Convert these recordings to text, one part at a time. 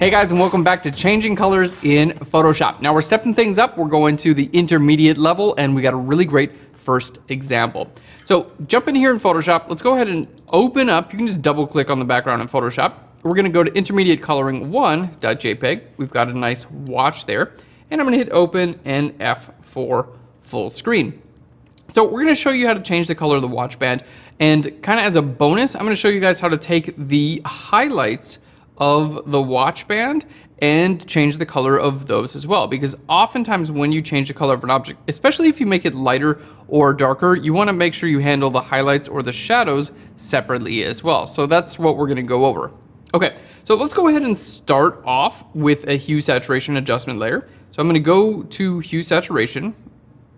Hey guys, and welcome back to Changing Colors in Photoshop. Now we're stepping things up. We're going to the intermediate level, and we got a really great first example. So jump in here in Photoshop. Let's go ahead and open up. You can just double click on the background in Photoshop. We're going to go to intermediate coloring 1.jpg. We've got a nice watch there, and I'm going to hit open and F4 full screen. So we're going to show you how to change the color of the watch band, and kind of as a bonus, I'm going to show you guys how to take the highlights of the watch band and change the color of those as well, because oftentimes when you change the color of an object, especially if you make it lighter or darker, you want to make sure you handle the highlights or the shadows separately as well. So that's what we're going to go over. Okay, so let's go ahead and start off with a hue saturation adjustment layer. So I'm going to go to hue saturation.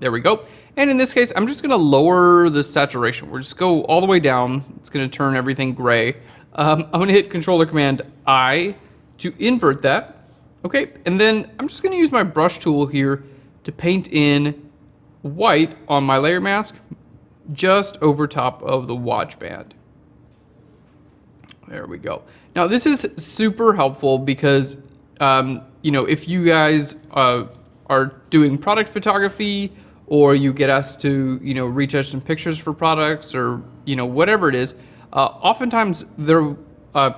There we go. And in this case, I'm just going to lower the saturation. We'll just go all the way down. It's going to turn everything gray. I'm going to hit Control or Command I to invert that. Okay, and then I'm just going to use my brush tool here to paint in white on my layer mask just over top of the watch band. There we go. Now this is super helpful because if you guys are doing product photography, or you get asked to retouch some pictures for products, or whatever it is, oftentimes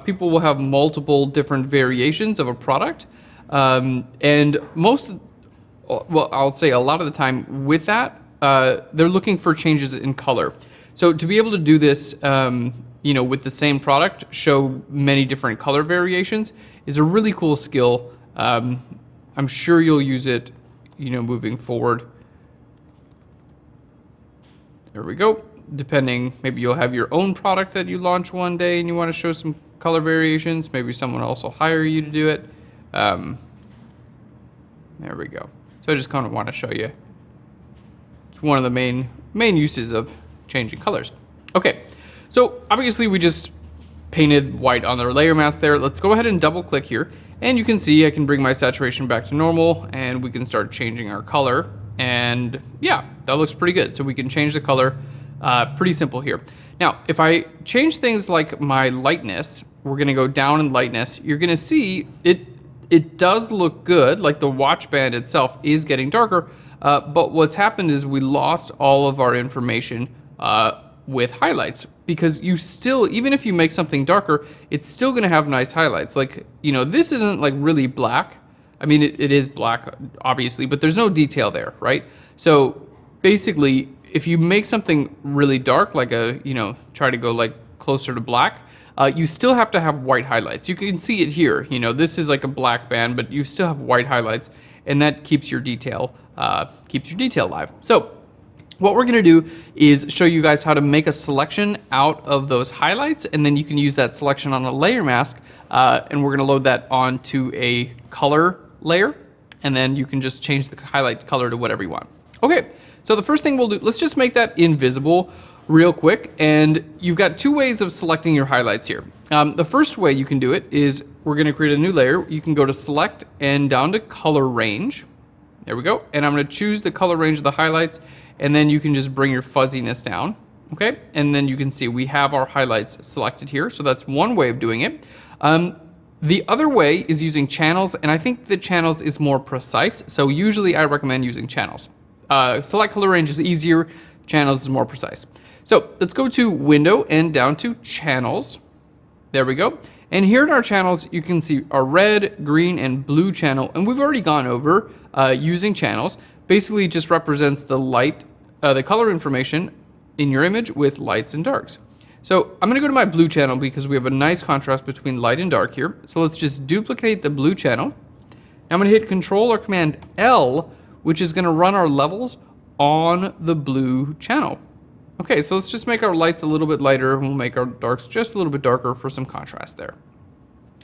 people will have multiple different variations of a product, and I'll say a lot of the time with that, they're looking for changes in color. So to be able to do this, with the same product, show many different color variations is a really cool skill. I'm sure you'll use it, moving forward. There we go. Depending, maybe you'll have your own product that you launch one day and you want to show some color variations. Maybe someone else will hire you to do it. There we go. So I just kind of want to show you. It's one of the main uses of changing colors. Okay, so obviously we just painted white on the layer mask there. Let's go ahead and double click here. And you can see I can bring my saturation back to normal, and we can start changing our color. And yeah, that looks pretty good. So we can change the color. Pretty simple here. Now, if I change things like my lightness, we're going to go down in lightness. You're going to see it does look good, like the watch band itself is getting darker. But what's happened is we lost all of our information with highlights, because you still, even if you make something darker, it's still going to have nice highlights. Like, this isn't like really black. I mean, it is black, obviously, but there's no detail there, right? So basically, if you make something really dark, like try to go like closer to black, you still have to have white highlights. You can see it here. This is like a black band, but you still have white highlights, and that keeps your detail live. So what we're going to do is show you guys how to make a selection out of those highlights, and then you can use that selection on a layer mask, and we're going to load that onto a color layer, and then you can just change the highlight color to whatever you want. Okay. So the first thing we'll do, let's just make that invisible real quick. And you've got two ways of selecting your highlights here. The first way you can do it is we're going to create a new layer. You can go to select and down to color range. There we go. And I'm going to choose the color range of the highlights. And then you can just bring your fuzziness down. Okay. And then you can see we have our highlights selected here. So that's one way of doing it. The other way is using channels. And I think the channels is more precise. So usually I recommend using channels. Select color range is easier, channels is more precise. So let's go to window and down to channels. There we go. And here in our channels, you can see our red, green, and blue channel. And we've already gone over using channels. Basically, it just represents the the color information in your image with lights and darks. So I'm going to go to my blue channel because we have a nice contrast between light and dark here. So let's just duplicate the blue channel. I'm going to hit Control or Command L, which is going to run our levels on the blue channel. Okay, so let's just make our lights a little bit lighter, and we'll make our darks just a little bit darker for some contrast there.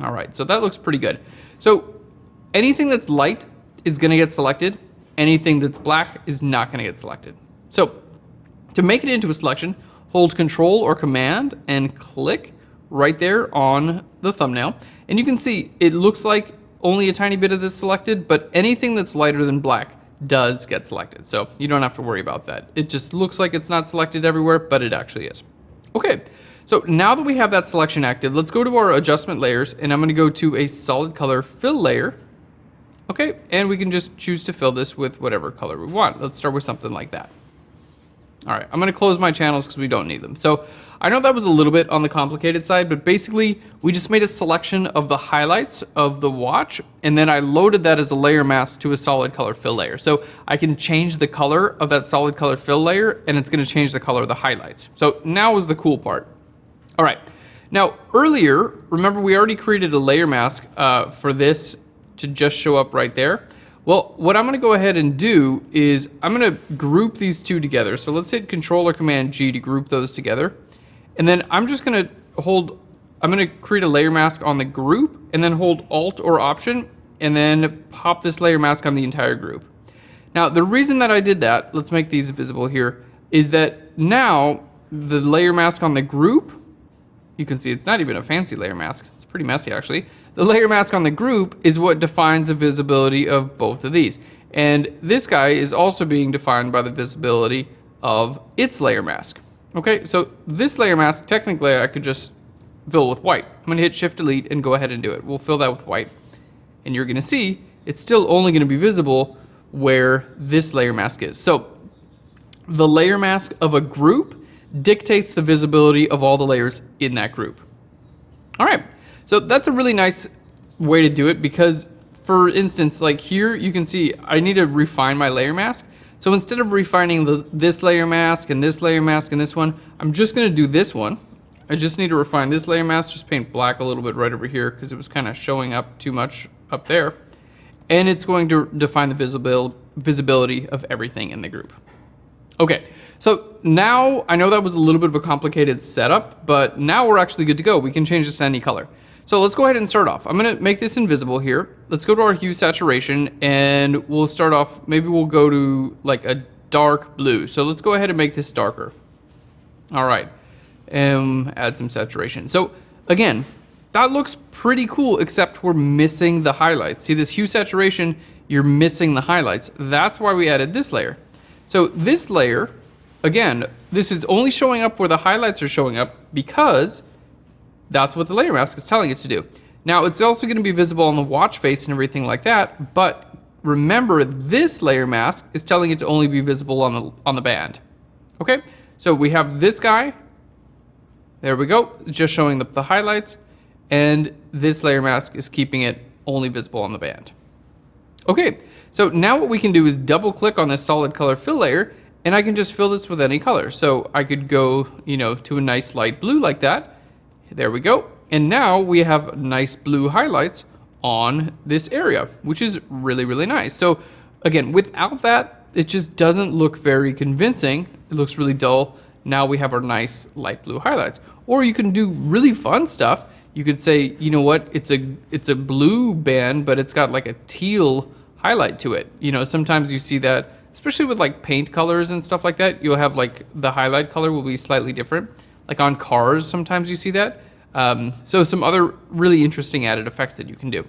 All right, so that looks pretty good. So anything that's light is going to get selected. Anything that's black is not going to get selected. So to make it into a selection, hold Control or Command and click right there on the thumbnail. And you can see it looks like only a tiny bit of this selected, but anything that's lighter than black does get selected. So you don't have to worry about that. It just looks like it's not selected everywhere, but it actually is. Okay, So now that we have that selection active, let's go to our adjustment layers, and I'm going to go to a solid color fill layer. Okay, and we can just choose to fill this with whatever color we want. Let's start with something like that. All right, I'm going to close my channels because we don't need them. So I know that was a little bit on the complicated side, but basically we just made a selection of the highlights of the watch, and then I loaded that as a layer mask to a solid color fill layer. So I can change the color of that solid color fill layer, and it's going to change the color of the highlights. So now is the cool part. All right, now earlier, remember we already created a layer mask for this to just show up right there. Well, what I'm going to go ahead and do is I'm going to group these two together. So let's hit Control or Command G to group those together. And then I'm just going to I'm going to create a layer mask on the group and then hold Alt or Option and then pop this layer mask on the entire group. Now, the reason that I did that, let's make these visible here, is that now the layer mask on the group, you can see it's not even a fancy layer mask. It's pretty messy actually. The layer mask on the group is what defines the visibility of both of these. And this guy is also being defined by the visibility of its layer mask. Okay, so this layer mask, technically I could just fill with white. I'm gonna hit Shift Delete and go ahead and do it. We'll fill that with white. And you're gonna see it's still only gonna be visible where this layer mask is. So the layer mask of a group dictates the visibility of all the layers in that group. All right, so that's a really nice way to do it because, for instance, like here you can see I need to refine my layer mask. So instead of refining this layer mask and this layer mask and this one, I'm just gonna do this one. I just need to refine this layer mask, just paint black a little bit right over here because it was kind of showing up too much up there. And it's going to define the visibility of everything in the group. Okay, so now I know that was a little bit of a complicated setup, but now we're actually good to go. We can change this to any color. So let's go ahead and start off. I'm gonna make this invisible here. Let's go to our hue saturation and we'll start off, maybe we'll go to like a dark blue. So let's go ahead and make this darker. All right, add some saturation. So again, that looks pretty cool, except we're missing the highlights. See this hue saturation, you're missing the highlights. That's why we added this layer. So this layer, again, this is only showing up where the highlights are showing up because that's what the layer mask is telling it to do. Now it's also going to be visible on the watch face and everything like that, but remember this layer mask is telling it to only be visible on the band. Okay, so we have this guy, there we go, just showing the highlights, and this layer mask is keeping it only visible on the band. Okay, so now what we can do is double click on this solid color fill layer and I can just fill this with any color. So I could go, to a nice light blue like that. There we go. And now we have nice blue highlights on this area, which is really, really nice. So again, without that, it just doesn't look very convincing. It looks really dull. Now we have our nice light blue highlights. Or you can do really fun stuff. You could say, you know what, it's a blue band, but it's got like a teal highlight to it. Sometimes you see that, especially with like paint colors and stuff like that, you'll have like the highlight color will be slightly different. Like on cars, sometimes you see that. So some other really interesting added effects that you can do.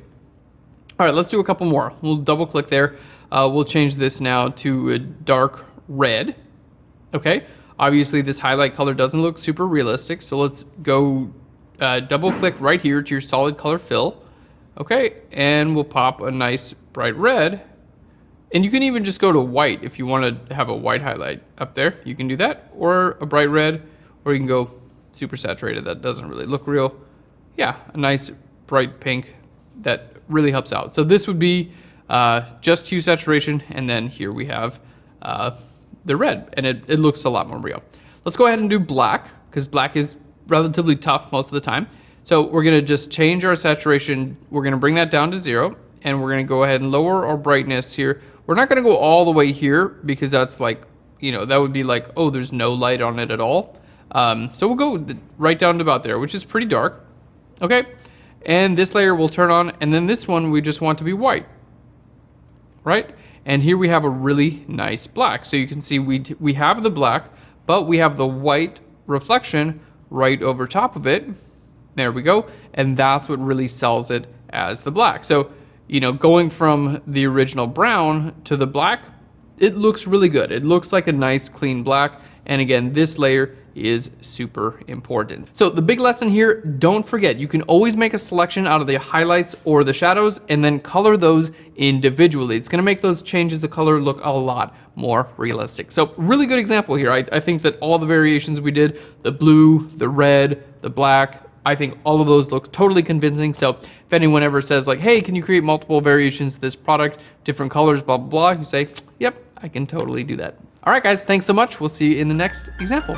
All right, let's do a couple more. We'll double click there. We'll change this now to a dark red. Okay, obviously this highlight color doesn't look super realistic. So let's go double click right here to your solid color fill. Okay, and we'll pop a nice bright red. And you can even just go to white if you want to have a white highlight up there. You can do that, or a bright red, or you can go super saturated. That doesn't really look real. Yeah, a nice bright pink that really helps out. So this would be just hue saturation, and then here we have the red, and it looks a lot more real. Let's go ahead and do black, because black is relatively tough most of the time. So we're gonna just change our saturation. We're gonna bring that down to 0, and we're gonna go ahead and lower our brightness here. We're not gonna go all the way here because that's like, that would be like, oh, there's no light on it at all. So we'll go right down to about there, which is pretty dark. Okay, and this layer will turn on, and then this one we just want to be white, right? And here we have a really nice black. So you can see we have the black, but we have the white reflection right over top of it. There we go. And that's what really sells it as the black. So, going from the original brown to the black, it looks really good. It looks like a nice clean black. And again, this layer is super important. So the big lesson here, don't forget, you can always make a selection out of the highlights or the shadows and then color those individually. It's gonna make those changes of color look a lot more realistic. So really good example here. I think that all the variations we did, the blue, the red, the black, I think all of those looks totally convincing. So if anyone ever says like, hey, can you create multiple variations of this product, different colors, blah, blah, blah, you say, yep, I can totally do that. All right, guys, thanks so much. We'll see you in the next example.